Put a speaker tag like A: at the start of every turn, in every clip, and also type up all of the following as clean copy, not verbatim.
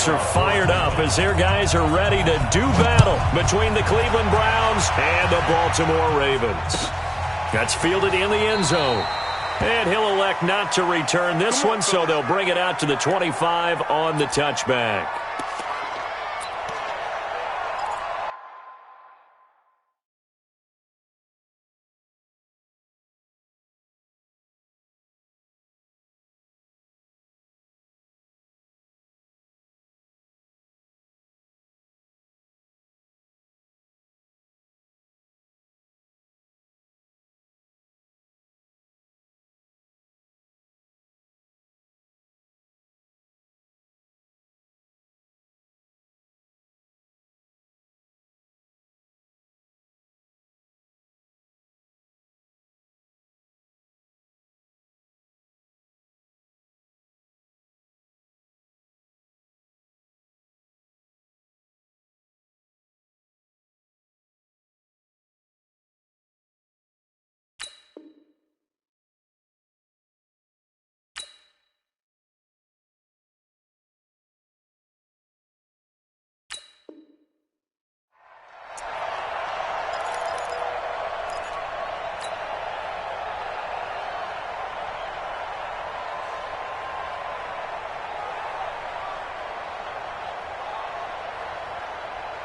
A: fans are fired up as their guys are ready to do battle between the Cleveland Browns and the Baltimore Ravens. That's fielded in the end zone. And he'll elect not to return this one, so they'll bring it out to the 25 on the touchback.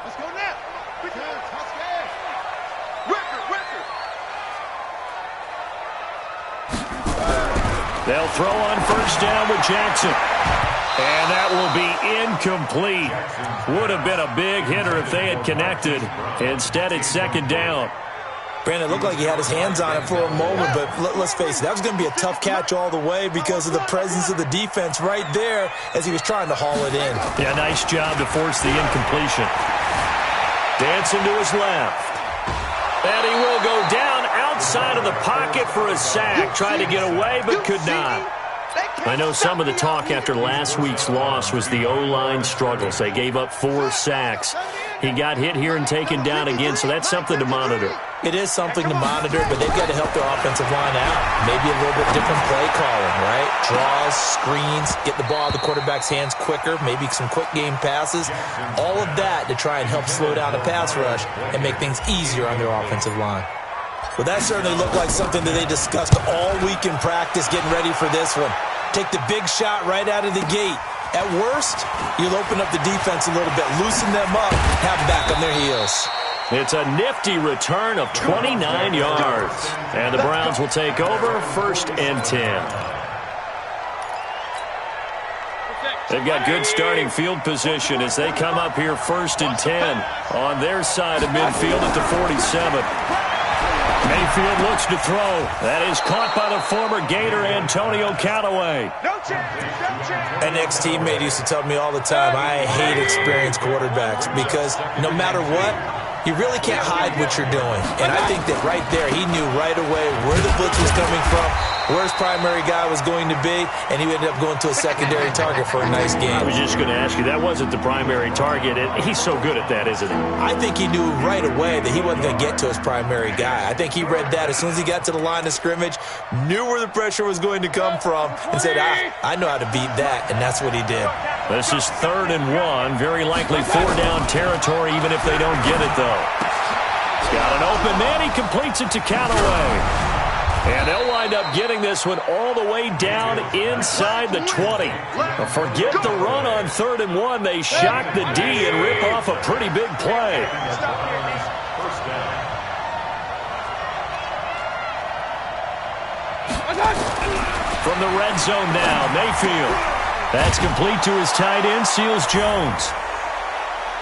B: Let's go now. Good touchdown. Record.
A: They'll throw on first down with Jackson. And that will be incomplete. Would have been a big hitter if they had connected. Instead, it's second down.
C: Brandon, it looked like he had his hands on it for a moment, but let's face it, that was going to be a tough catch all the way because of the presence of the defense right there as he was trying to haul it in.
A: Yeah, nice job to force the incompletion. Dancing to his left. And he will go down outside of the pocket for a sack. Tried to get away, but could not. I know some of the talk after last week's loss was the O-line struggles. They gave up 4 sacks. He got hit here and taken down again, so that's something to monitor.
C: It is something to monitor, but they've got to help their offensive line out. Maybe a little bit different play calling, right? Draws, screens, get the ball out of the quarterback's hands quicker, maybe some quick game passes. All of that to try and help slow down the pass rush and make things easier on their offensive line. Well, that certainly looked like something that they discussed all week in practice getting ready for this one. Take the big shot right out of the gate. At worst, you'll open up the defense a little bit, loosen them up, have them back on their heels.
A: It's a nifty return of 29 yards. And the Browns will take over 1st and 10. They've got good starting field position as they come up here 1st and 10 on their side of midfield at the 47. Mayfield looks to throw. That is caught by the former Gator Antonio Callaway.
C: An ex-teammate used to tell me all the time, I hate experienced quarterbacks because no matter what, you really can't hide what you're doing. And I think that right there, he knew right away where the blitz was coming from, where his primary guy was going to be, and he ended up going to a secondary target for a nice game.
A: I was just going to ask you, that wasn't the primary target. He's so good at that, isn't he?
C: I think he knew right away that he wasn't going to get to his primary guy. I think he read that as soon as he got to the line of scrimmage, knew where the pressure was going to come from, and said, I know how to beat that, and that's what he did.
A: This is 3rd and 1, very likely 4-down territory, even if they don't get it, though. He's got an open man. He completes it to Callaway. And they'll wind up getting this one all the way down inside the 20. But forget the run on 3rd and 1. They shock the D and rip off a pretty big play. From the red zone now, Mayfield. That's complete to his tight end, Seals Jones.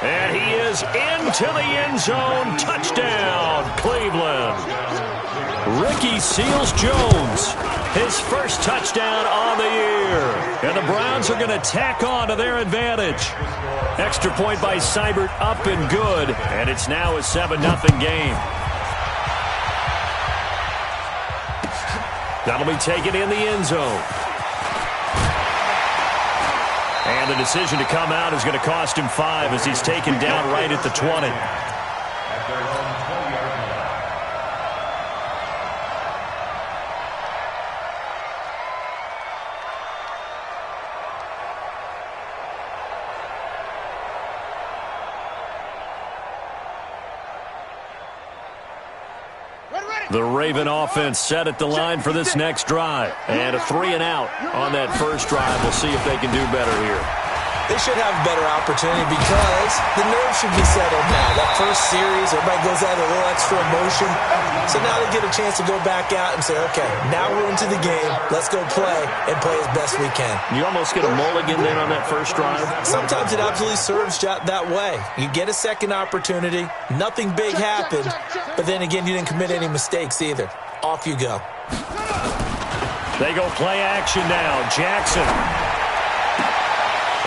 A: And he is into the end zone. Touchdown, Cleveland. Ricky Seals-Jones, his first touchdown on the year. And the Browns are going to tack on to their advantage. Extra point by Seibert, up and good. And it's now a 7-0 game. That'll be taken in the end zone. And the decision to come out is going to cost him 5 as he's taken down right at the 20. The Raven offense set at the line for this next drive. And a 3-and-out on that first drive. We'll see if they can do better here.
C: They should have a better opportunity because the nerves should be settled now. That first series, everybody goes out with a little extra emotion. So now they get a chance to go back out and say, okay, now we're into the game. Let's go play and play as best we can.
A: You almost get a mulligan then on that first drive?
C: Sometimes it absolutely serves that way. You get a second opportunity. Nothing big happened. But then again, you didn't commit any mistakes either. Off you go.
A: They go play action now. Jackson.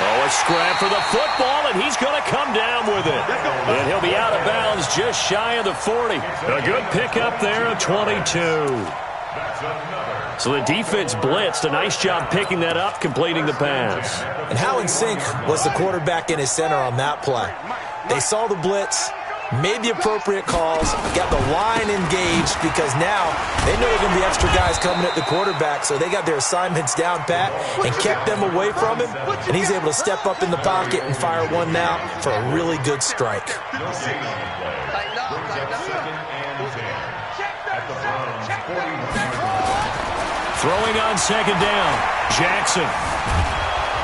A: Oh, a scrap for the football, and he's going to come down with it. And he'll be out of bounds just shy of the 40. A good pickup there of 22. So the defense blitzed. A nice job picking that up, completing the pass.
C: And how in sync was the quarterback in his center on that play? They saw the blitz, made the appropriate calls, got the line engaged because now they know there are going to be extra guys coming at the quarterback, so they got their assignments down pat and kept them away from him, and he's able to step up in the pocket and fire one now for a really good strike.
A: Throwing on second down, Jackson.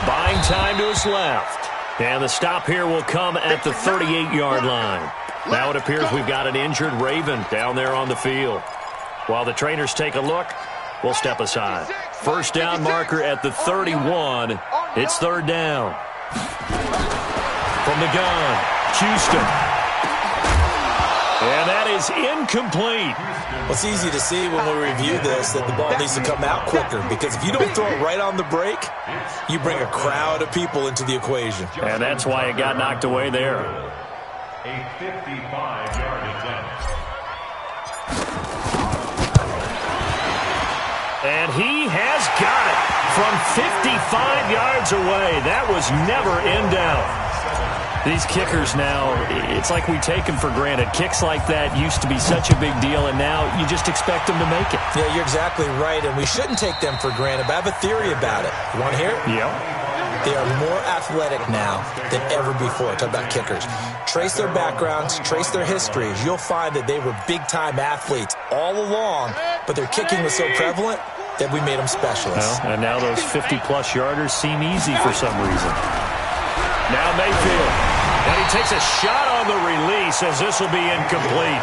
A: Buying time to his left. And the stop here will come at the 38-yard line. Now it appears we've got an injured Raven down there on the field. While the trainers take a look, we'll step aside. First down marker at the 31. It's third down. From the gun, Houston. And that is incomplete.
C: Well, it's easy to see when we review this that the ball needs to come out quicker because if you don't throw it right on the break, you bring a crowd of people into the equation.
A: And that's why it got knocked away there.
B: A 55-yard attempt.
A: And he has got it from 55 yards away. That was never in doubt. These kickers now, it's like we take them for granted. Kicks like that used to be such a big deal, and now you just expect them to make it.
C: Yeah, you're exactly right, and we shouldn't take them for granted, but I have a theory about it. You want to hear it?
A: Yeah.
C: They are more athletic now than ever before. Talk about kickers. Trace their backgrounds, trace their histories. You'll find that they were big-time athletes all along, but their kicking was so prevalent that we made them specialists.
A: Well, and now those 50-plus yarders seem easy for some reason. Now Mayfield. And he takes a shot on the release as this will be incomplete.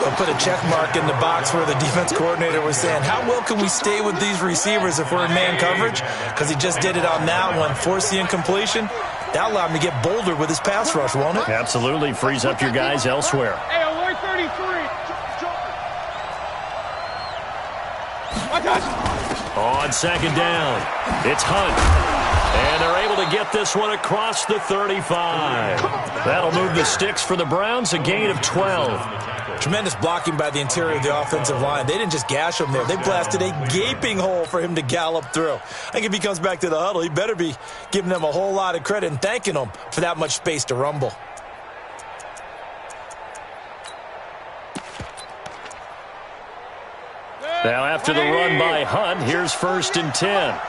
C: I'll put a check mark in the box where the defense coordinator was saying, how well can we stay with these receivers if we're in man coverage? Because he just did it on that one, forced the incompletion. That allowed him to get bolder with his pass rush, won't it?
A: Absolutely. Frees up your guys elsewhere.
B: Hey, alert 33. I got you.
A: On second down, it's Hunt. And they're able to get this one across the 35. That'll move the sticks for the Browns, a gain of 12.
C: Tremendous blocking by the interior of the offensive line. They didn't just gash him there. They blasted a gaping hole for him to gallop through. I think if he comes back to the huddle, he better be giving them a whole lot of credit and thanking them for that much space to rumble.
A: Now after the run by Hunt, here's 1st and 10.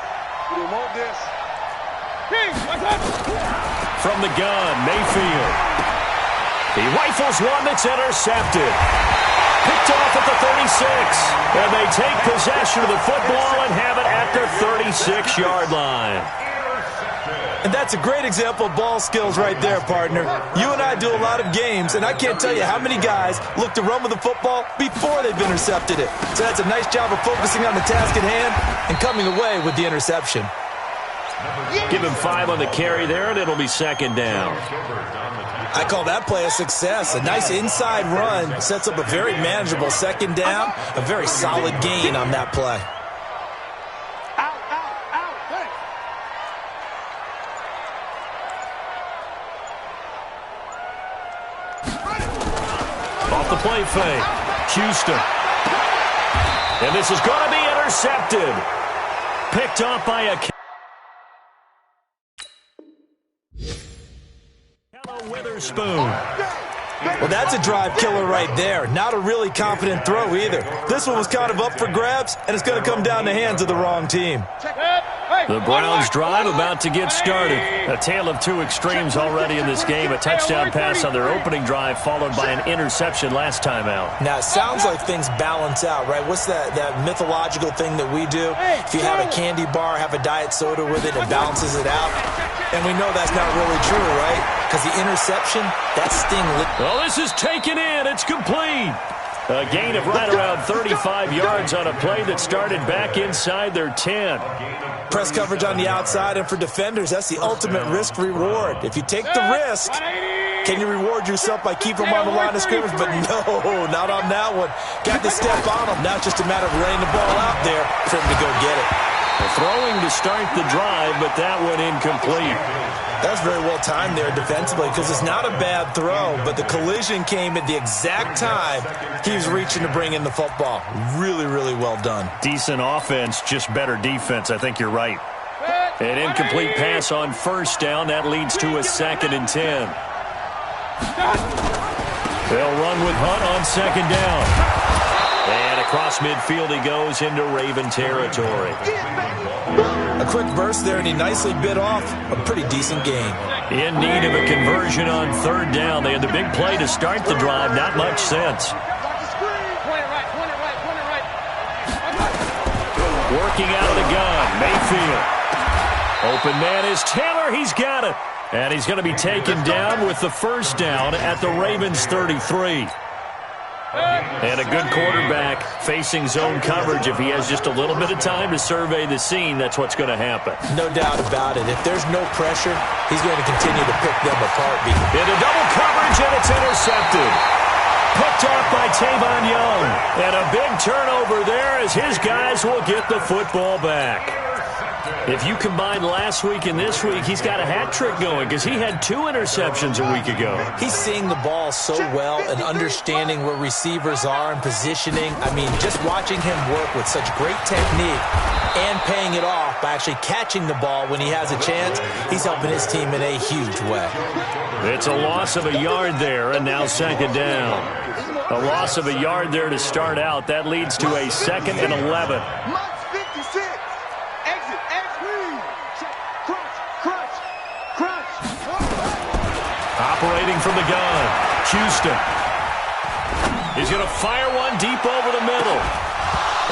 A: From the gun, Mayfield. He rifles one that's intercepted. Picked off at the 36. And they take possession of the football and have it at the 36-yard line.
C: And that's a great example of ball skills right there, partner. You and I do a lot of games, and I can't tell you how many guys look to run with the football before they've intercepted it. So that's a nice job of focusing on the task at hand and coming away with the interception.
A: Give him 5 on the carry there, and it'll be second down.
C: I call that play a success. A nice inside run sets up a very manageable second down, a very solid gain on that play.
A: Off the play fake, Houston. And this is going to be intercepted. Picked off by a Witherspoon.
C: Well, that's a drive killer right there. Not a really confident throw either. This one was kind of up for grabs, and it's going to come down the hands of the wrong team.
B: Check that.
A: The Browns drive about to get started. A tale of two extremes already in this game. A touchdown pass on their opening drive followed by an interception last time out.
C: Now, it sounds like things balance out, right? What's that mythological thing that we do? If you have a candy bar, have a diet soda with it, it balances it out. And we know that's not really true, right? Because the interception, that sting.
A: Well, this is taken in. It's complete. A gain of right around 35 yards on a play that started back inside their 10.
C: Press coverage on the outside, and for defenders, that's the ultimate risk-reward. If you take the risk, can you reward yourself by keeping them on the line of scrimmage? But no, not on that one. Got to step on them. Now it's just a matter of laying the ball out there for him to go get it.
A: Throwing to start the drive, but that one incomplete.
C: That's very well timed there defensively because it's not a bad throw, but the collision came at the exact time he was reaching to bring in the football. Really, really well done.
A: Decent offense, just better defense. I think you're right. An incomplete pass on first down. That leads to a 2nd and 10. They'll run with Hunt on 2nd down. And across midfield he goes into Raven territory.
C: A quick burst there, and he nicely bit off a pretty decent gain.
A: In need of a conversion on 3rd down. They had the big play to start the drive. Not much sense. Working out of the gun, Mayfield. Open man is Taylor. He's got it. And he's going to be taken down with the first down at the Ravens 33. And a good quarterback facing zone coverage. If he has just a little bit of time to survey the scene, that's what's going to happen.
C: No doubt about it. If there's no pressure, he's going to continue to pick them apart.
A: Into double coverage, and it's intercepted. Picked off by Tavon Young. And a big turnover there as his guys will get the football back. If you combine last week and this week, he's got a hat trick going because he had 2 interceptions a week ago.
C: He's seeing the ball so well and understanding where receivers are and positioning. I mean, just watching him work with such great technique and paying it off by actually catching the ball when he has a chance, he's helping his team in a huge way.
A: It's a loss of a yard there, and now 2nd down. A loss of a yard there to start out. That leads to a 2nd and 11. Operating from the gun, Houston. He's going to fire one deep over the middle.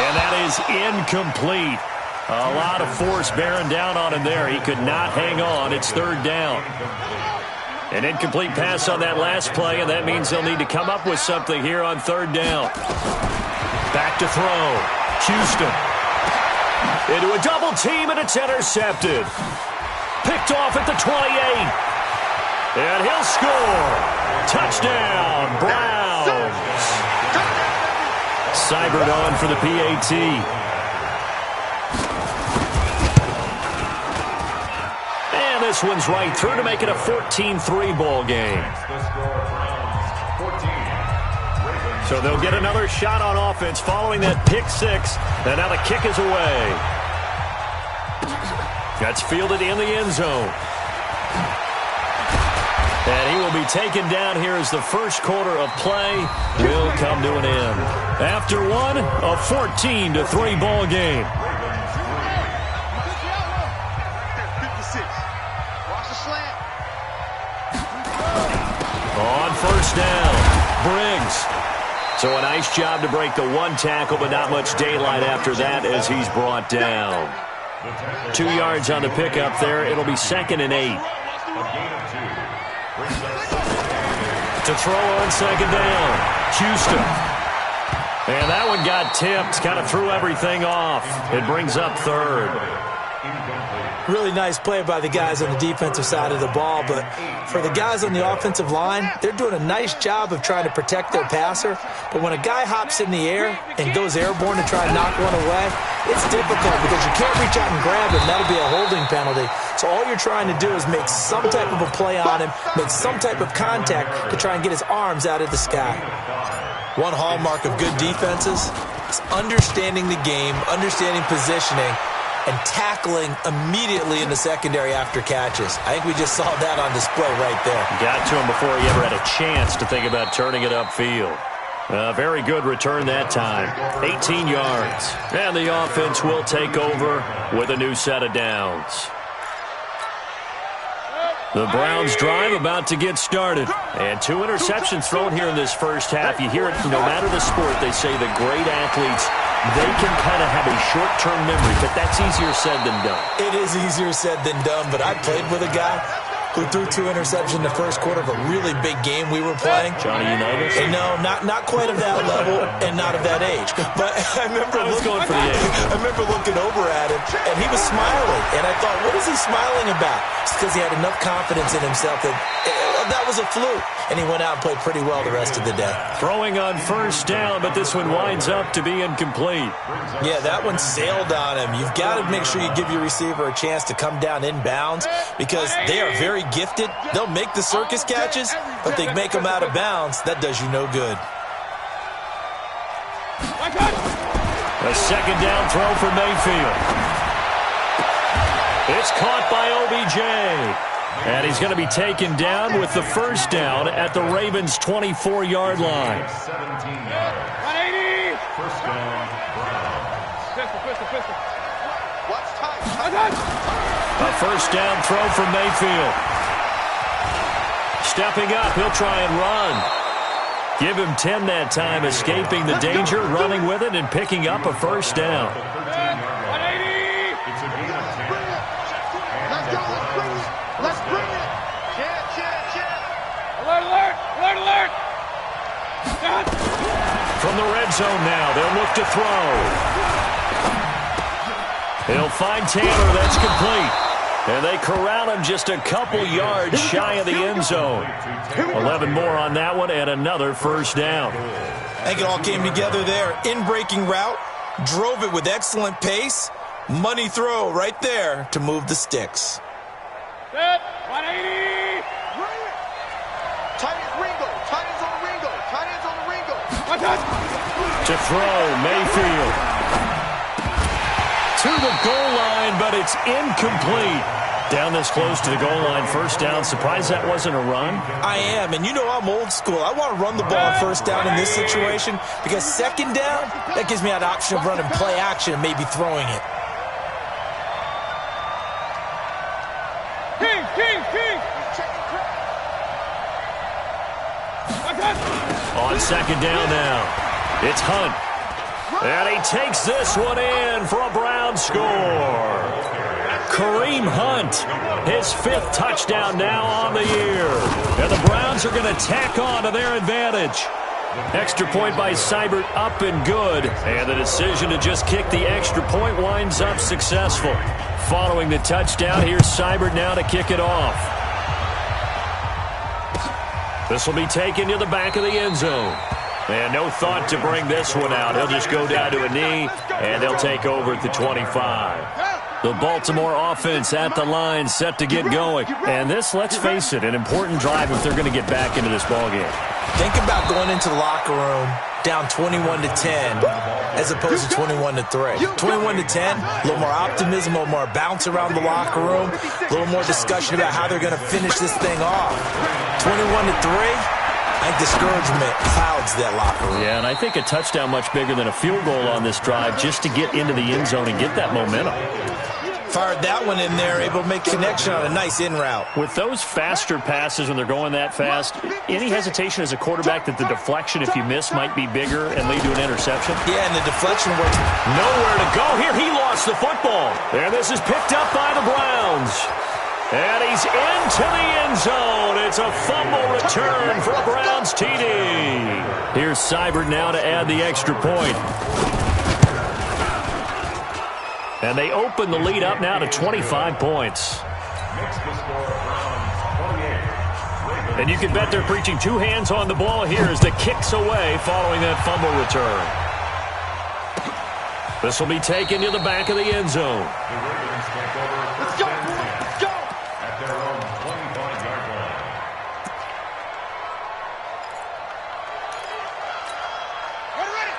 A: And that is incomplete. A lot of force bearing down on him there. He could not hang on. It's 3rd down. An incomplete pass on that last play, and that means they'll need to come up with something here on 3rd down. Back to throw. Houston. Into a double team, and it's intercepted. Picked off at the 28. And he'll score. Touchdown, Browns. Cybered on for the PAT. And this one's right through to make it a 14-3 ball game. So they'll get another shot on offense following that pick 6. And now the kick is away. That's fielded in the end zone. And he will be taken down here as the first quarter of play will come to an end. After one, a 14-3 ball game. On first down, Briggs. So a nice job to break the 1 tackle, but not much daylight after that as he's brought down. 2 yards on the pickup there. It'll be 2nd and 8. To throw on 2nd down, Houston. And that one got tipped, kind of threw everything off. It brings up 3rd.
C: Really nice play by the guys on the defensive side of the ball, but for the guys on the offensive line, they're doing a nice job of trying to protect their passer. But when a guy hops in the air and goes airborne to try and knock one away, it's difficult because you can't reach out and grab him. That'll be a holding penalty. So all you're trying to do is make some type of a play on him, make some type of contact to try and get his arms out of the sky. One hallmark of good defenses is understanding the game, understanding positioning, and tackling immediately in the secondary after catches. I think we just saw that on display right there.
A: Got to him before he ever had a chance to think about turning it upfield. A very good return that time. 18 yards. And the offense will take over with a new set of downs. The Browns drive about to get started. And 2 interceptions thrown here in this first half. You hear it, no matter the sport, they say the great athletes, they can kind of have a short-term memory, but that's easier said than done.
C: It is easier said than done, but I played with a guy who threw 2 interceptions in the first quarter of a really big game we were playing.
A: Johnny Unitas?
C: No, not quite of that level and not of that age. But I remember
A: going for the age.
C: I remember looking over at him, and he was smiling. And I thought, what is he smiling about? It's because he had enough confidence in himself that that was a fluke. And he went out and played pretty well the rest of the day.
A: Throwing on first down, but this one winds up to be incomplete.
C: Yeah, that one sailed on him. You've got to make sure you give your receiver a chance to come down inbounds because they are very gifted. They'll make the circus catches, but they make them out of bounds. That does you no good.
A: A second down throw for Mayfield. It's caught by OBJ. And he's going to be taken down with the first down at the Ravens' 24-yard line.
B: 180. First down, Pistol. Watch time.
A: A first down throw for Mayfield. Stepping up, he'll try and run. Give him 10 that time, escaping the danger, running with it, and picking up a first down.
B: 180. It's a gain of 10. Let's bring it. Chant. Alert.
A: From the red zone now, they'll look to throw. He'll find Taylor, that's complete. And they corral him just a couple yards shy of the end zone. 11 more on that one and another first down.
C: I think it all came together there. In-breaking route, drove it with excellent pace. Money throw right there to move the sticks.
B: Set. 180.
D: Tight ends on the Ringo.
A: To throw, Mayfield. To the goal line, but it's incomplete. Down this close to the goal line, first down. Surprised that wasn't a run?
C: I am, and you know I'm old school. I want to run the ball on first down in this situation because second down, that gives me that option of running play action and maybe throwing it.
B: King.
A: On second down now, it's Hunt. And he takes this one in for a Brown score. Kareem Hunt, his 5th touchdown now on the year. And the Browns are going to tack on to their advantage. Extra point by Seibert, up and good. And the decision to just kick the extra point winds up successful. Following the touchdown, here's Seibert now to kick it off. This will be taken to the back of the end zone. And no thought to bring this one out. He'll just go down to a knee, and they'll take over at the 25. The Baltimore offense at the line, set to get going. And this, let's face it, an important drive if they're going to get back into this ballgame.
C: Think about going into the locker room down 21-10 as opposed to 21-3. 21-10, a little more optimism, a little more bounce around the locker room, a little more discussion about how they're going to finish this thing off. 21-3. I think discouragement clouds that locker room.
A: Yeah, and I think a touchdown much bigger than a field goal on this drive just to get into the end zone and get that momentum.
C: Fired that one in there, able to make connection on a nice in route.
A: With those faster passes when they're going that fast, any hesitation as a quarterback that the deflection, if you miss, might be bigger and lead to an interception?
C: Yeah, and the deflection works.
A: Nowhere to go here. He lost the football. And this is picked up by the Browns. And he's into the end zone. It's a fumble return for a Browns TD. Here's Seibert now to add the extra point. And they open the lead up now to 25 points. And you can bet they're preaching 2 hands on the ball here as the kick's away following that fumble return. This will be taken to the back of the end zone.
D: Let's go.
B: At their own 25-yard line.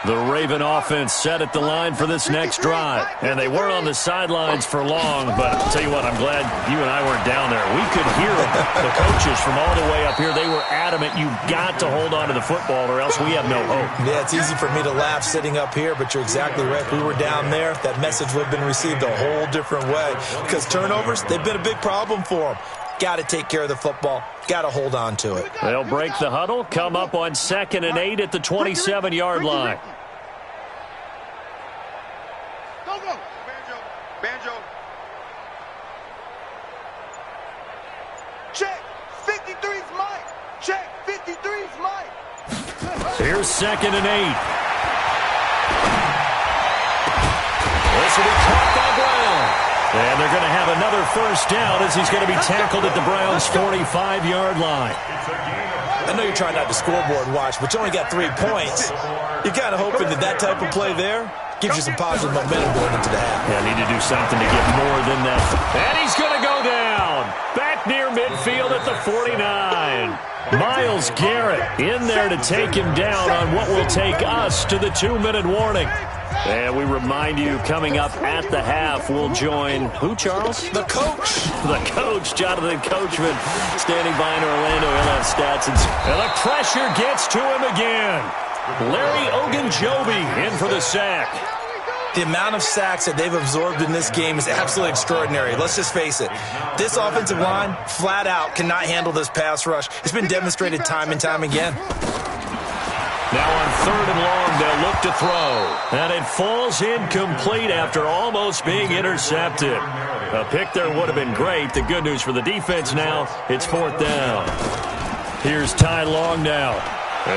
A: The Raven offense set at the line for this next drive. And they weren't on the sidelines for long, but I'll tell you what, I'm glad you and I weren't down there. We could hear the coaches from all the way up here. They were adamant, you've got to hold on to the football or else we have no hope.
C: Yeah, it's easy for me to laugh sitting up here, but you're exactly right. If we were down there, that message would have been received a whole different way. Because turnovers, they've been a big problem for them. Got to take care of the football. Got to hold on to it.
A: They'll break the huddle, come up on 2nd and 8 at the 27-yard line.
D: Go, go. Banjo. Check. 53's Mike. Check. 53's Mike.
A: Here's 2nd and 8. This will be caught by Brown. And they're going to have another first down as he's going to be tackled at the Browns' 45-yard line.
C: I know you're trying not to scoreboard watch, but you only got 3 points. You're kind of hoping that type of play there gives you some positive momentum going into the half.
A: Yeah, need to do something to get more than that. And he's going to go down. Back near midfield at the 49. Miles Garrett in there to take him down on what will take us to the 2-minute warning. And we remind you, coming up at the half, we'll join who, Charles?
C: The coach.
A: The coach, Jonathan Coachman, standing by in Orlando. He'll have stats. And the pressure gets to him again. Larry Ogunjobi in for the sack.
C: The amount of sacks that they've absorbed in this game is absolutely extraordinary. Let's just face it. This offensive line, flat out, cannot handle this pass rush. It's been demonstrated time and time again.
A: Now on 3rd and long, they'll look to throw. And it falls incomplete after almost being intercepted. A pick there would have been great. The good news for the defense now, it's 4th down. Here's Ty Long now.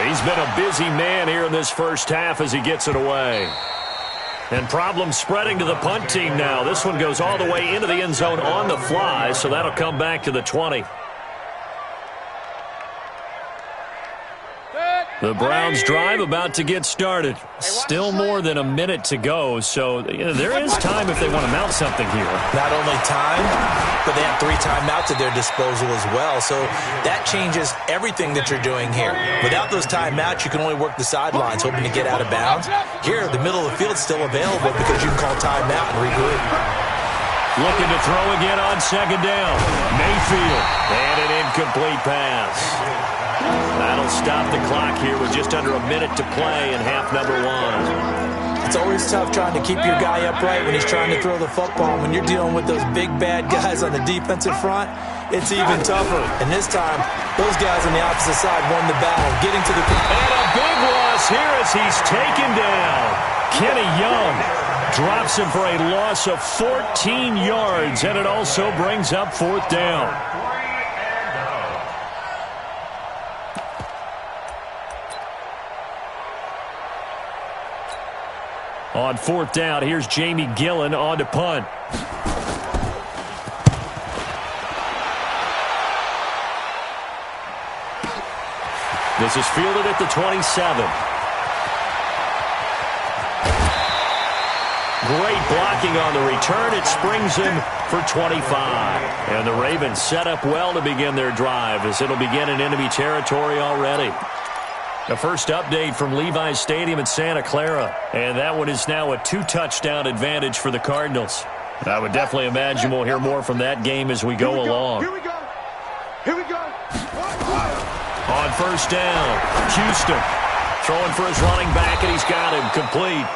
A: He's been a busy man here in this first half as he gets it away. And problems spreading to the punt team now. This one goes all the way into the end zone on the fly, so that'll come back to the 20. The Browns drive about to get started. Still more than a minute to go, so there is time if they want to mount something here.
C: Not only time, but they have 3 timeouts at their disposal as well, so that changes everything that you're doing here. Without those timeouts, you can only work the sidelines, hoping to get out of bounds. Here, the middle of the field is still available because you can call timeout and regroup.
A: Looking to throw again on 2nd down. Mayfield, and an incomplete pass. That'll stop the clock here with just under a minute to play in half number 1.
C: It's always tough trying to keep your guy upright when he's trying to throw the football. When you're dealing with those big, bad guys on the defensive front, it's even tougher. And this time, those guys on the opposite side won the battle, getting to the...
A: And a big loss here as he's taken down. Kenny Young drops him for a loss of 14 yards, and it also brings up 4th down. On 4th down, here's Jamie Gillen on to punt. This is fielded at the 27. Great blocking on the return. It springs him for 25. And the Ravens set up well to begin their drive as it'll begin in enemy territory already. The first update from Levi's Stadium in Santa Clara. And that one is now a 2-touchdown advantage for the Cardinals. I would definitely imagine we'll hear more from that game as we go along.
D: Here we go. Here we go.
A: On 1st down, Houston throwing for his running back, and he's got him complete.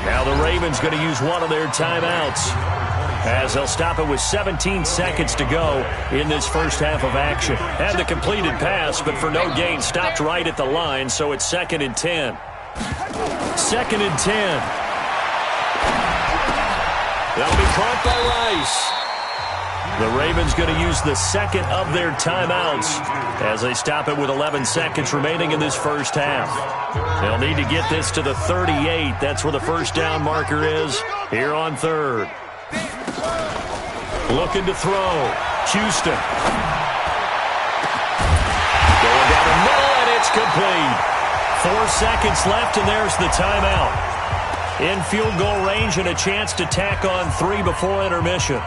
A: Now the Ravens going to use one of their timeouts as they'll stop it with 17 seconds to go in this first half of action. Had the completed pass, but for no gain, stopped right at the line, so it's 2nd and 10. 2nd and 10. That'll be caught by Rice. The Ravens going to use the second of their timeouts as they stop it with 11 seconds remaining in this first half. They'll need to get this to the 38. That's where the first down marker is here on 3rd. Looking to throw. Houston. Going down the middle, and it's complete. 4 seconds left, and there's the timeout. In field goal range and a chance to tack on 3 before intermission.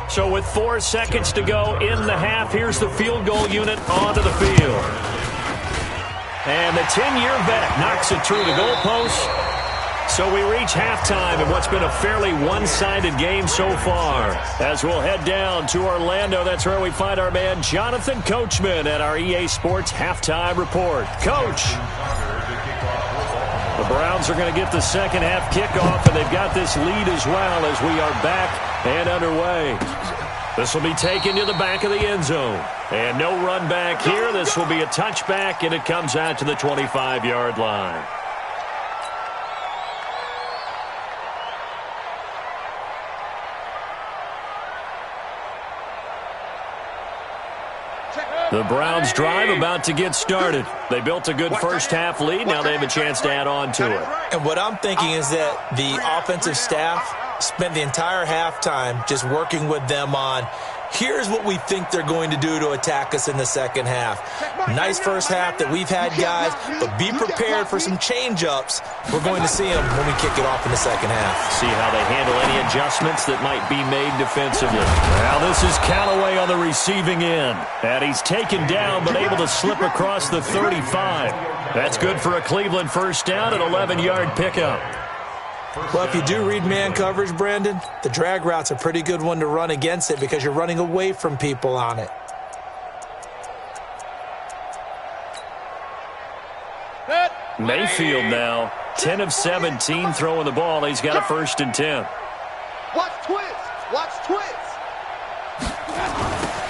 A: So with 4 seconds to go in the half, here's the field goal unit onto the field. And the 10-year vet knocks it through the goalpost. So we reach halftime in what's been a fairly one-sided game so far. As we'll head down to Orlando, that's where we find our man Jonathan Coachman at our EA Sports Halftime Report. Coach! The Browns are going to get the second half kickoff, and they've got this lead as well as we are back and underway. This will be taken to the back of the end zone. And no run back here. This will be a touchback, and it comes out to the 25-yard line. The Browns drive about to get started. They built a good first half lead. Now they have a chance to add on to it.
C: And what I'm thinking is that the offensive staff spent the entire halftime just working with them on, here's what we think they're going to do to attack us in the second half. Nice first half that we've had, guys, but be prepared for some change-ups. We're going to see them when we kick it off in the second half.
A: See how they handle any adjustments that might be made defensively. Now this is Callaway on the receiving end. And he's taken down but able to slip across the 35. That's good for a Cleveland first down, an 11-yard pickup.
C: Well, if you do read man coverage, Brandon, the drag route's a pretty good one to run against it because you're running away from people on it.
A: Mayfield now, 10 of 17 throwing the ball. He's got a 1st and 10.
D: Watch twist. Watch twist.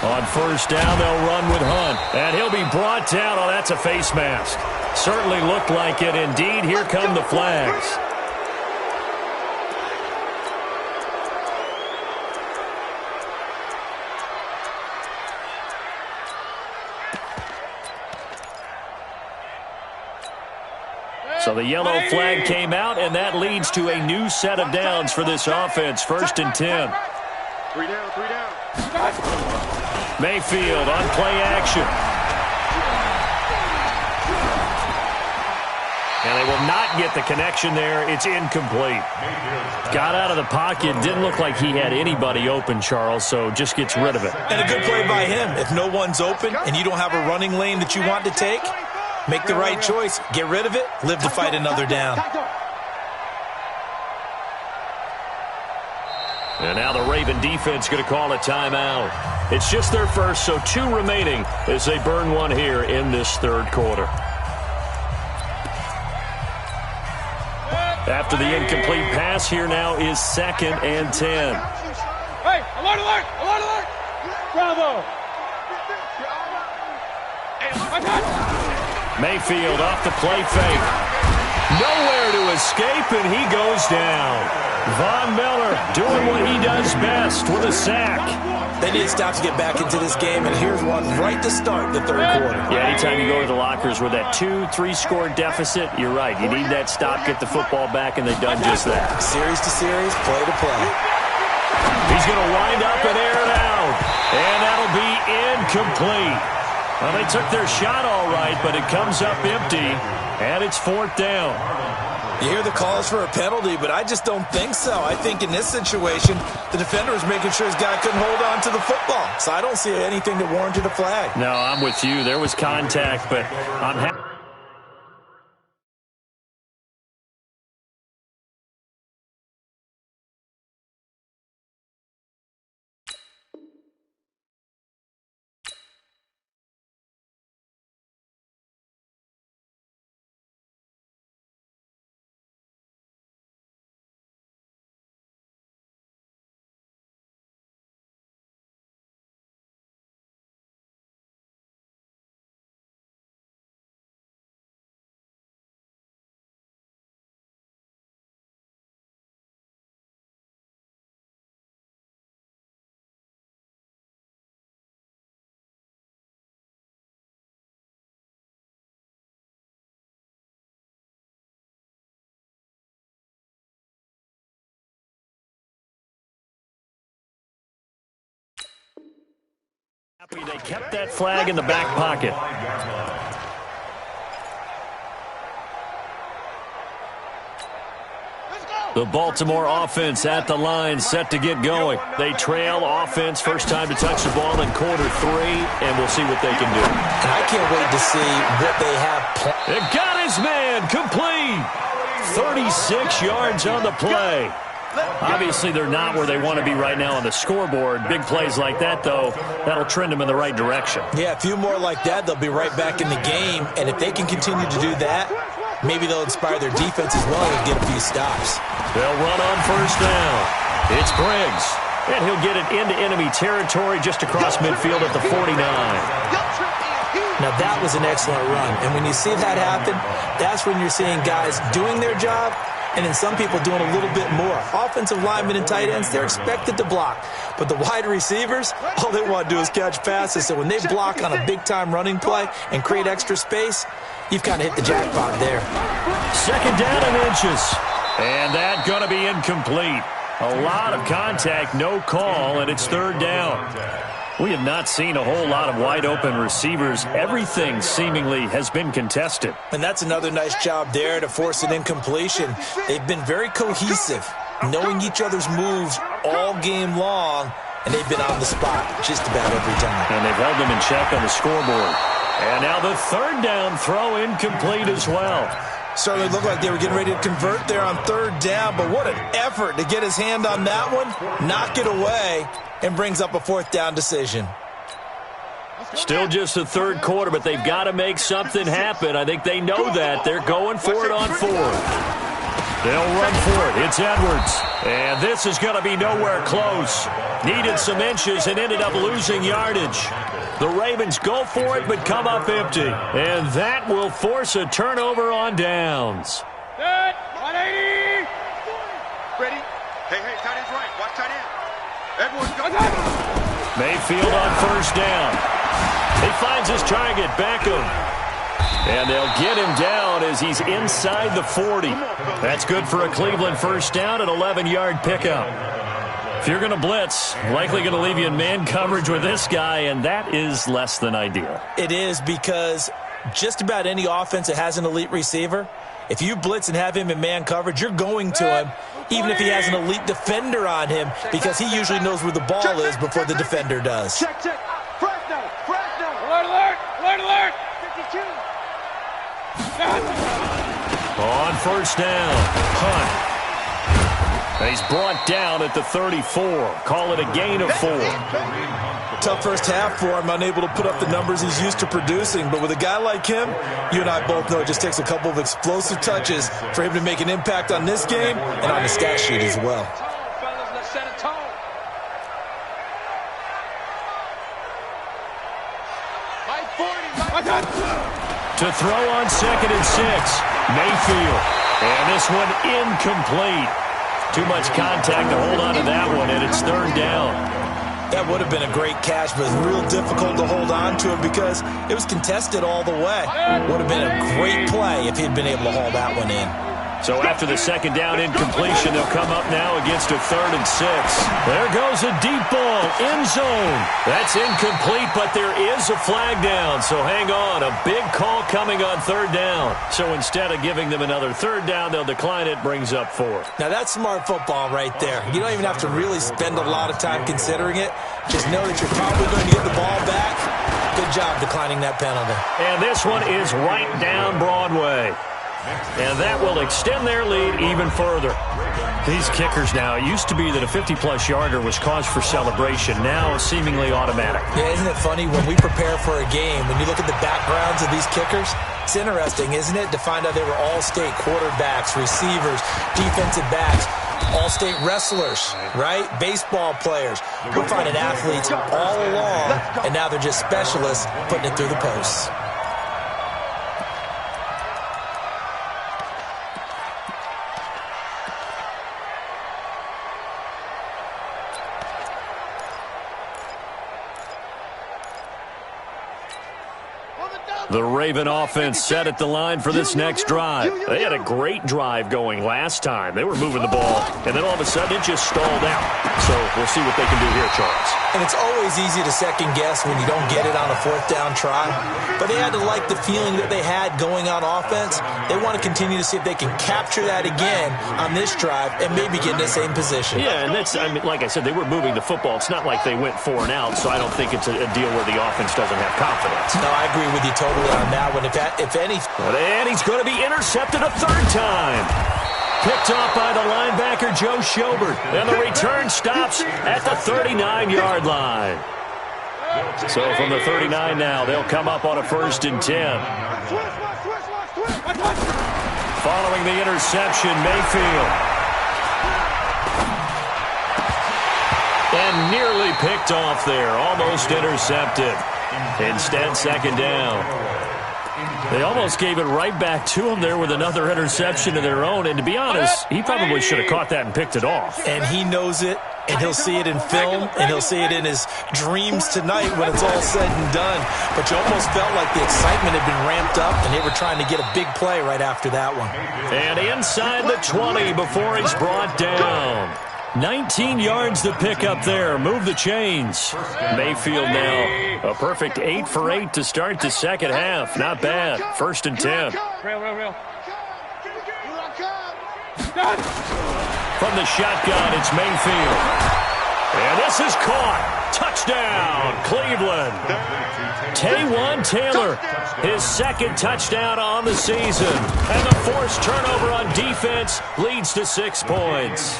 A: On first down, they'll run with Hunt. And he'll be brought down. Oh, that's a face mask. Certainly looked like it. Indeed, here come the flags. So the yellow flag came out, and that leads to a new set of downs for this offense. 1st and 10.
D: 3 down, 3 down.
A: Mayfield on play action. And they will not get the connection there. It's incomplete. Got out of the pocket. Didn't look like he had anybody open, Charles, so just gets rid of it.
C: And a good play by him. If no one's open and you don't have a running lane that you want to take, make the right choice. Get rid of it. Live to fight another down.
A: And now the Raven defense going to call a timeout. It's just their first, so 2 remaining as they burn one here in this third quarter. After the incomplete pass, here now is 2nd and 10.
D: Hey, alert, alert, alert, alert. Bravo.
A: Mayfield off the play fake. Nowhere to escape, and he goes down. Von Miller doing what he does best with a sack.
C: They need to stop to get back into this game, and here's one right to start the third quarter.
A: Yeah, anytime you go to the lockers with that 2-3 score deficit, you're right. You need that stop, get the football back, and they've done just that.
C: Series to series, play to play.
A: He's going to wind up and air it out, and that'll be incomplete. Well, they took their shot all right, but it comes up empty, and it's 4th down.
C: You hear the calls for a penalty, but I just don't think so. I think in this situation, the defender was making sure his guy couldn't hold on to the football. So I don't see anything that warranted a flag.
A: No, I'm with you. There was contact, but I'm happy. They kept that flag in the back pocket.
D: Let's go.
A: The Baltimore offense at the line, set to get going. They trail offense, first time to touch the ball in quarter 3, and we'll see what they can do.
C: And I can't wait to see what they have.
A: They've got his man, complete. 36 yards on the play. Obviously, they're not where they want to be right now on the scoreboard. Big plays like that, though, that'll trend them in the right direction.
C: Yeah, a few more like that, they'll be right back in the game. And if they can continue to do that, maybe they'll inspire their defense as well and get a few stops.
A: They'll run on first down. It's Briggs. And he'll get it into enemy territory just across midfield at the 49.
C: Now, that was an excellent run. And when you see that happen, that's when you're seeing guys doing their job and then some people doing a little bit more. Offensive linemen and tight ends, they're expected to block. But the wide receivers, all they want to do is catch passes. So when they block on a big-time running play and create extra space, you've kind of hit the jackpot there.
A: Second down and inches. And that going to be incomplete. A lot of contact, no call, and it's third down. We have not seen a whole lot of wide-open receivers. Everything seemingly has been contested.
C: And that's another nice job there to force an incompletion. They've been very cohesive, knowing each other's moves all game long, and they've been on the spot just about every time.
A: And they've held them in check on the scoreboard. And now the third down throw incomplete as well.
C: Certainly looked like they were getting ready to convert there on third down, but what an effort to get his hand on that one, knock it away, and brings up a fourth down decision.
A: Still just the third quarter, but they've got to make something happen. I think they know that. They're going for it on fourth. They'll run for it. It's Edwards. And this is going to be nowhere close. Needed some inches and ended up losing yardage. The Ravens go for it but come up empty. And that will force a turnover on downs.
D: Set. 180.
E: Ready? Hey, tight end's right. Watch tight end. Edwards, go.
A: Mayfield on first down. He finds his target, Beckham. And they'll get him down as he's inside the 40. That's good for a Cleveland first down, an 11-yard pickup. If you're going to blitz, likely going to leave you in man coverage with this guy, and that is less than ideal.
C: It is, because just about any offense that has an elite receiver, if you blitz and have him in man coverage, you're going to him, even if he has an elite defender on him, because he usually knows where the ball is before the defender does.
E: Check. Fresno.
D: Alert. 52.
A: On first down, Hunt. He's brought down at the 34. Call it a gain of 4.
C: Tough first half for him, unable to put up the numbers he's used to producing. But with a guy like him, you and I both know it just takes a couple of explosive touches for him to make an impact on this game and on the stat sheet as well.
D: Fellas, let's set a tone.
A: To throw on 2nd and 6. Mayfield. And this one incomplete. Too much contact to hold on to that one, and it's third down.
C: That would have been a great catch, but it's real difficult to hold on to it because it was contested all the way. Would have been a great play if he'd been able to haul that one in.
A: So after the second down incompletion, they'll come up now against a 3rd and 6. There goes a deep ball, end zone. That's incomplete, but there is a flag down. So hang on, a big call coming on third down. So instead of giving them another third down, they'll decline it, brings up 4.
C: Now that's smart football right there. You don't even have to really spend a lot of time considering it. Just know that you're probably going to get the ball back. Good job declining that penalty.
A: And this one is right down Broadway. And that will extend their lead even further. These kickers now, it used to be that a 50-plus yarder was cause for celebration. Now seemingly automatic.
C: Yeah, isn't it funny when we prepare for a game, when you look at the backgrounds of these kickers, it's interesting, isn't it, to find out they were all-state quarterbacks, receivers, defensive backs, all-state wrestlers, right? Baseball players. We're finding athletes all along, and now they're just specialists putting it through the posts.
D: On the
A: The Raven offense set at the line for this next drive. They had a great drive going last time. They were moving the ball, and then all of a sudden it just stalled out. So we'll see what they can do here, Charles.
C: And it's always easy to second guess when you don't get it on a fourth down try. But they had to like the feeling that they had going on offense. They want to continue to see if they can capture that again on this drive and maybe get in the same position.
A: Yeah, and that's, I mean, like I said, they were moving the football. It's not like they went 4 and out, so I don't think it's a deal where the offense doesn't have confidence.
C: No, I agree with you totally on that one. If any...
A: And he's going to be intercepted a third time. Picked off by the linebacker, Joe Schobert. And the return stops at the 39-yard line. So from the 39 now, they'll come up on a 1st and 10. Following the interception, Mayfield. And nearly picked off there. Almost intercepted. Instead, 2nd down. They almost gave it right back to him there with another interception of their own. And to be honest, he probably should have caught that and picked it off.
C: And he knows it, and he'll see it in film, and he'll see it in his dreams tonight when it's all said and done. But you almost felt like the excitement had been ramped up, and they were trying to get a big play right after that one.
A: And inside the 20 before he's brought down. 19 yards to pick up there. Move the chains. Mayfield now a perfect 8 for 8 to start the second half. Not bad. 1st and 10.
D: Real.
A: From the shotgun, it's Mayfield. And this is caught. Touchdown, Cleveland. Taywan Taylor, his 2nd touchdown on the season. And the forced turnover on defense leads to 6 points.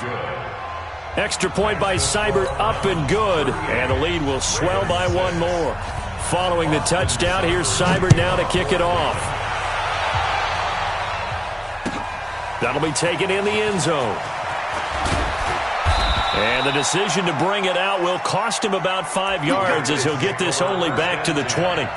A: Extra point by Seibert, up and good. And the lead will swell by 1 more. Following the touchdown, here's Seibert now to kick it off. That'll be taken in the end zone. And the decision to bring it out will cost him about 5 yards as he'll get this only back to the 20.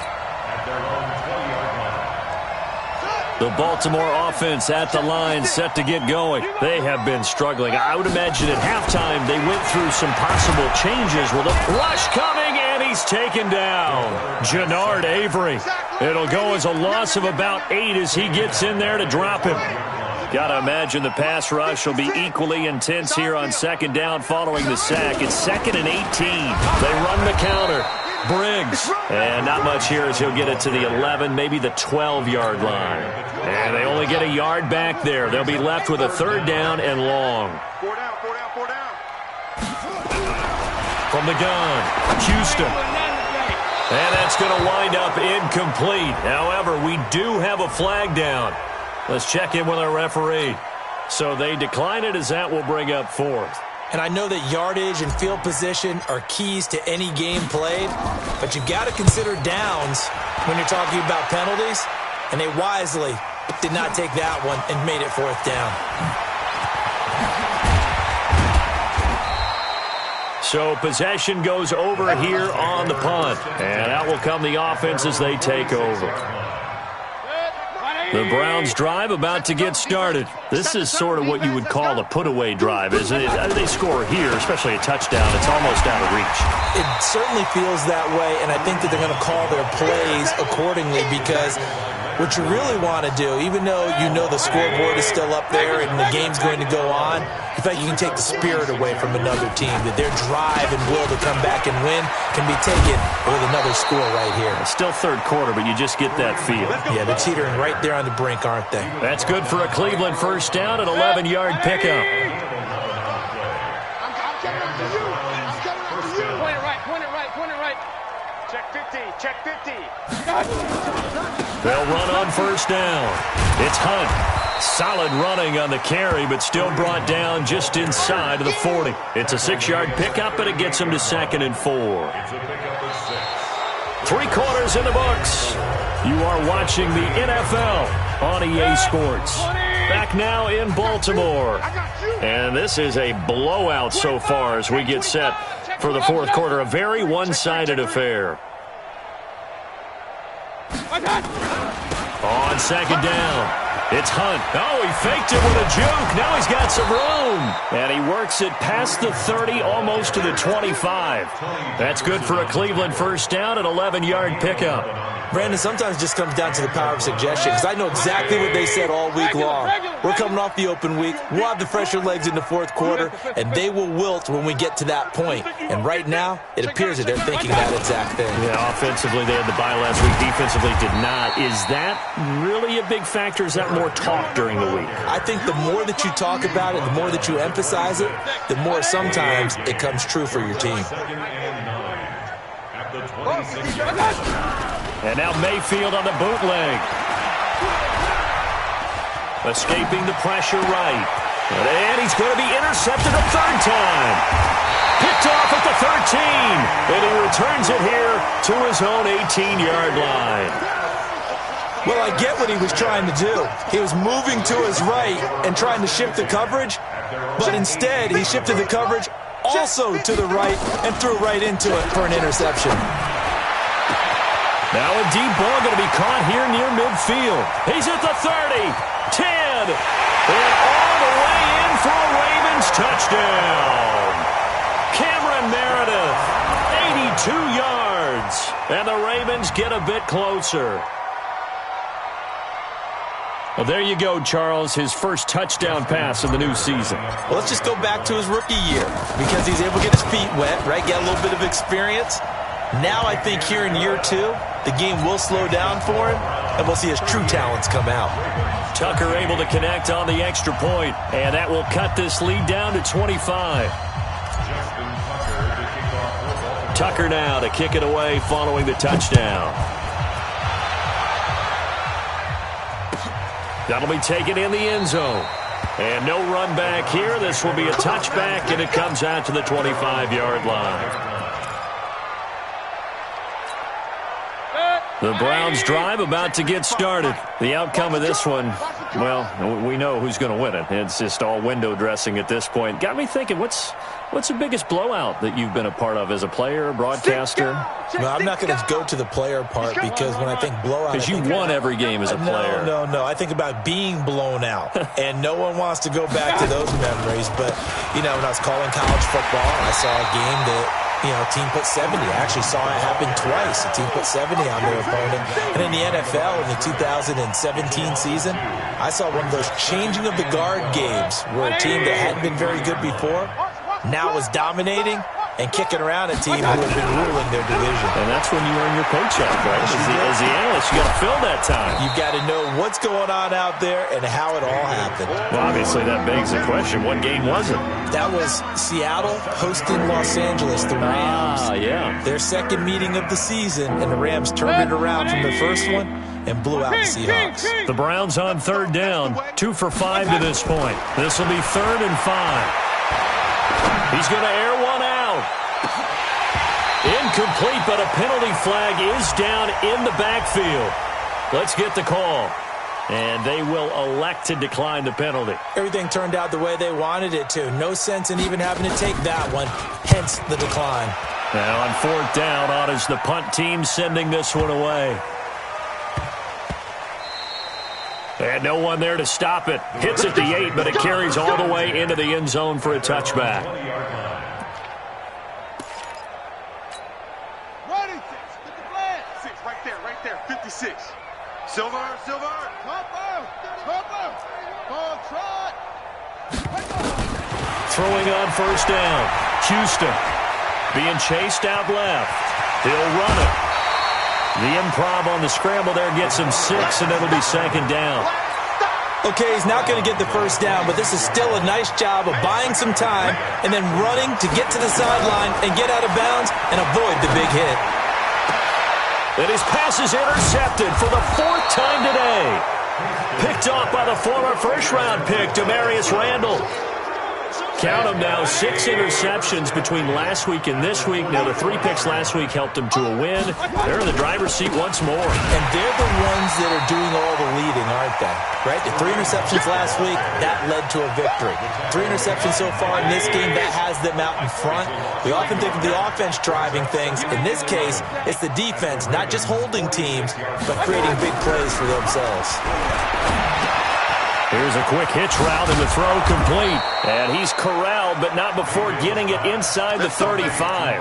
A: The Baltimore offense at the line, set to get going. They have been struggling. I would imagine at halftime they went through some possible changes. With a rush coming, and he's taken down. Jannard Avery. It'll go as a loss of about 8 as he gets in there to drop him. Got to imagine the pass rush will be equally intense here on 2nd down following the sack. It's 2nd and 18. They run the counter. Briggs. And not much here as he'll get it to the 11, maybe the 12-yard line. And they only get a yard back there. They'll be left with a 3rd down and long.
E: 4 down.
A: From the gun, Houston. And that's going to wind up incomplete. However, we do have a flag down. Let's check in with our referee. So they decline it as that will bring up 4th.
C: And I know that yardage and field position are keys to any game played, but you've got to consider downs when you're talking about penalties, and they wisely did not take that one and made it 4th down.
A: So possession goes over here on the punt, and out will come the offense as they take over. The Browns drive about to get started. This is sort of what you would call a put-away drive, isn't it? They score here, especially a touchdown. It's almost out of reach.
C: It certainly feels that way, and I think that they're going to call their plays accordingly because what you really want to do, even though you know the scoreboard is still up there and the game's going to go on, in fact, you can take the spirit away from another team, that their drive and will to come back and win can be taken with another score right here.
A: It's still 3rd quarter, but you just get that feel.
C: Yeah, they're teetering right there on the brink, aren't they?
A: That's good for a Cleveland 1st down, an 11-yard pickup.
D: Point it right.
E: Check 50.
A: They'll run on 1st down. It's Hunt. Solid running on the carry, but still brought down just inside of the 40. It's a 6-yard pickup, and it gets him to 2nd and 4. 3 quarters in the books. You are watching the NFL on EA Sports. Back now in Baltimore. And this is a blowout so far as we get set for the 4th quarter. A very one-sided affair. On 2nd down, It's Hunt. Oh, he faked it with a juke. Now he's got some room. And he works it past the 30, almost to the 25. That's good for a Cleveland first down, an 11-yard pickup.
C: Brandon, sometimes it just comes down to the power of suggestion, because I know exactly what they said all week long. We're coming off the open week. We'll have the fresher legs in the fourth quarter, and they will wilt when we get to that point. And right now, it appears that they're thinking that exact thing.
A: Yeah, offensively, they had the bye last week. Defensively, did not. Is that really a big factor? Is that more talk during the week?
C: I think the more that you talk about it, the more that you emphasize it, the more sometimes it comes true for your team.
A: And now Mayfield on the bootleg. Escaping the pressure right. And he's going to be intercepted a third time. Picked off at the 13. And he returns it here to his own 18-yard line.
C: Well, I get what he was trying to do. He was moving to his right and trying to shift the coverage, but instead he shifted the coverage also to the right and threw right into it for an interception.
A: Now a deep ball going to be caught here near midfield. He's at the 30, 10, and all the way in for a Ravens touchdown. Cameron Meredith, 82 yards, and the Ravens get a bit closer. Well, there you go, Charles, his first touchdown pass of the new season.
C: Well, let's just go back to his rookie year, because he's able to get his feet wet, right, get a little bit of experience. Now I think here in year two, the game will slow down for him, and we'll see his true talents come out.
A: Tucker able to connect on the extra point, and that will cut this lead down to 25. Tucker now to kick it away following the touchdown. That'll be taken in the end zone. And no run back here. This will be a touchback, and it comes out to the 25-yard line. The Browns drive about to get started. The outcome of this one, well, we know who's going to win it. It's just all window dressing at this point. Got me thinking, what's the biggest blowout that you've been a part of as a player, broadcaster?
C: No, I'm not going to go to the player part, because when I think blowout,
A: because you won every game as a player.
C: No. I think about being blown out, and no one wants to go back to those memories. But, when I was calling college football, I saw a game that, team put 70. I actually saw it happen twice. A team put 70 on their opponent. And in the NFL, in the 2017 season, I saw one of those changing of the guard games where a team that hadn't been very good before now was dominating and kicking around a team who had been ruling their division.
A: And that's when you earn your paycheck, right? As the analyst, you got to fill that time.
C: You've got to know what's going on out there and how it all happened.
A: Well, obviously, that begs the question, what game was it?
C: That was Seattle hosting Los Angeles, the Rams.
A: Yeah.
C: Their second meeting of the season, and the Rams turned it around from the first one and blew out the Seahawks.
A: The Browns on third down, 2 for 5 to this point. This will be 3rd and 5. He's going to air one out. Incomplete, but a penalty flag is down in the backfield. Let's get the call. And they will elect to decline the penalty.
C: Everything turned out the way they wanted it to. No sense in even having to take that one, hence the decline.
A: Now on 4th down, on is the punt team sending this one away. And no one there to stop it. Hits at the 8, but it carries all the way into the end zone for a touchback.
E: Right there, 56. Silver.
A: Throwing on first down. Houston being chased out left. He'll run it. The improv on the scramble there gets him 6, and it'll be 2nd down.
C: Okay, he's not going to get the first down, but this is still a nice job of buying some time and then running to get to the sideline and get out of bounds and avoid the big hit.
A: And his pass is intercepted for the 4th time today. Picked off by the former first-round pick, Demarius Randall. Count them now, 6 interceptions between last week and this week. Now, the 3 picks last week helped them to a win. They're in the driver's seat once more.
C: And they're the ones that are doing all the leading, aren't they? Right? The 3 interceptions last week, that led to a victory. 3 interceptions so far in this game, that has them out in front. We often think of the offense driving things. In this case, it's the defense, not just holding teams, but creating big plays for themselves.
A: Here's a quick hitch route and the throw complete. And he's corralled, but not before getting it inside the 35.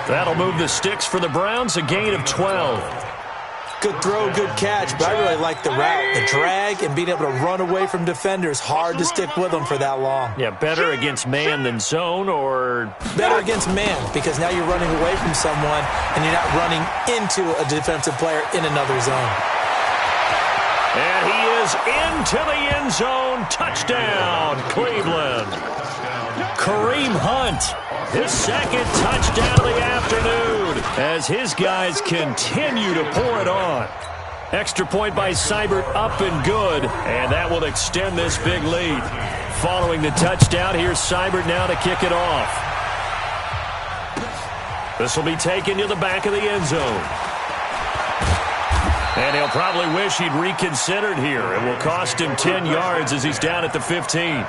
A: That'll move the sticks for the Browns, a gain of 12.
C: Good throw, good catch, but I really like the route. The drag and being able to run away from defenders, hard to stick with them for that long.
A: Yeah, better against man than zone, or?
C: Better against man, because now you're running away from someone and you're not running into a defensive player in another zone.
A: And he is into the end zone. Touchdown, Cleveland. Kareem Hunt, his second touchdown of the afternoon as his guys continue to pour it on. Extra point by Seibert, up and good, and that will extend this big lead. Following the touchdown, here's Seibert now to kick it off. This will be taken to the back of the end zone. And he'll probably wish he'd reconsidered here. It will cost him 10 yards as he's down at the 15.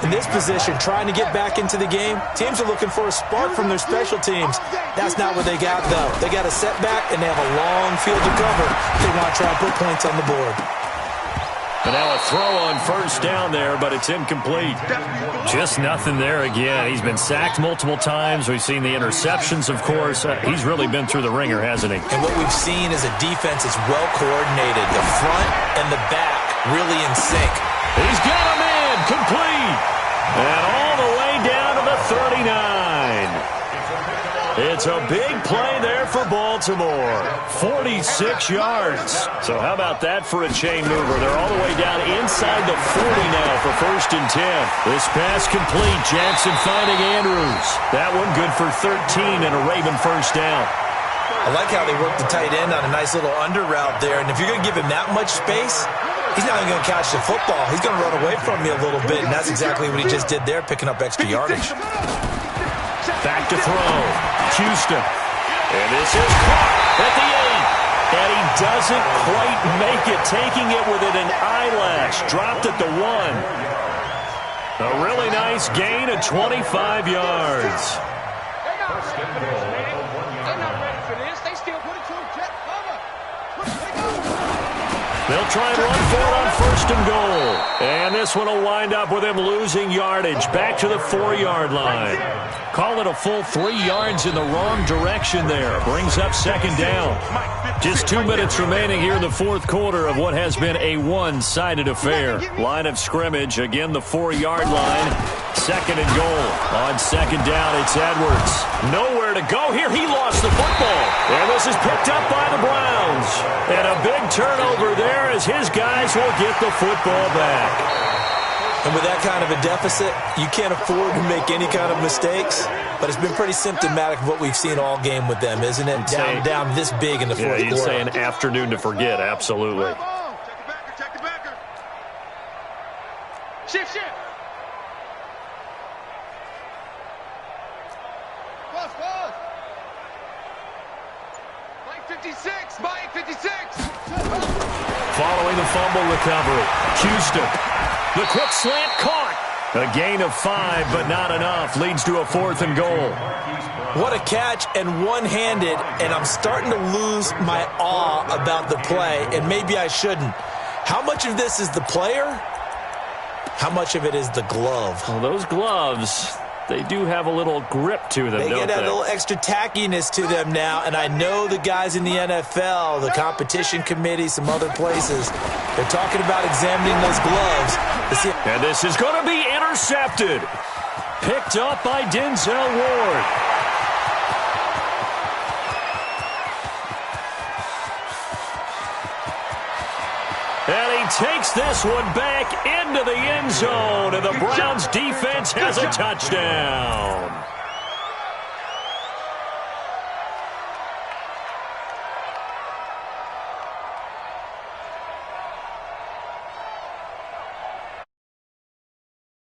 C: In this position, trying to get back into the game, teams are looking for a spark from their special teams. That's not what they got, though. They got a setback, and they have a long field to cover. They want to try and put points on the board.
A: And now a throw on first down there, but it's incomplete. Just nothing there again. He's been sacked multiple times. We've seen the interceptions, of course. He's really been through the ringer, hasn't he?
C: And what we've seen is a defense that's well coordinated. The front and the back really in sync.
A: He's got him in, complete. And all the way down to the 39. It's a big play there for Baltimore. 46 yards. So how about that for a chain mover? They're all the way down inside the 40 now for 1st and 10. This pass complete. Jackson finding Andrews. That one good for 13 and a Raven first down.
C: I like how they work the tight end on a nice little under route there. And if you're going to give him that much space, he's not even going to catch the football. He's going to run away from you a little bit, and that's exactly what he just did there, picking up extra yardage.
A: Back to throw. Houston. And this is caught at the 8. And he doesn't quite make it, taking it within an eyelash. Dropped at the 1. A really nice gain of 25 yards. They'll try and run for it on 1st and goal. And this one will wind up with him losing yardage back to the 4-yard line. Call it a full 3 yards in the wrong direction there. Brings up 2nd down. Just 2 minutes remaining here in the 4th quarter of what has been a one-sided affair. Line of scrimmage, again the 4-yard line. 2nd and goal. On 2nd down, it's Edwards. Nowhere to go here. He lost the football. And this is picked up by the Browns. And a big turnover there as his guys will get the football back.
C: And with that kind of a deficit, you can't afford to make any kind of mistakes. But it's been pretty symptomatic of what we've seen all game with them, isn't it? Down this big in the 4th quarter.
A: Yeah, you'd say an afternoon to forget, absolutely.
E: Check the backer. Shift.
D: Pause. Mike 56. Mike 56.
A: Following the fumble recovery, Houston. The quick slant caught. A gain of 5, but not enough. Leads to a 4th and goal.
C: What a catch, and one-handed, and I'm starting to lose my awe about the play, and maybe I shouldn't. How much of this is the player? How much of it is the glove?
A: Well, those gloves, they do have a little grip to them,
C: They
A: don't
C: get
A: they?
C: a little extra tackiness to them now, and I know the guys in the NFL, the competition committee, some other places, they're talking about examining those gloves.
A: And this is going to be intercepted. Picked up by Denzel Ward. And he takes this one back into the end zone, and the Browns defense has a touchdown.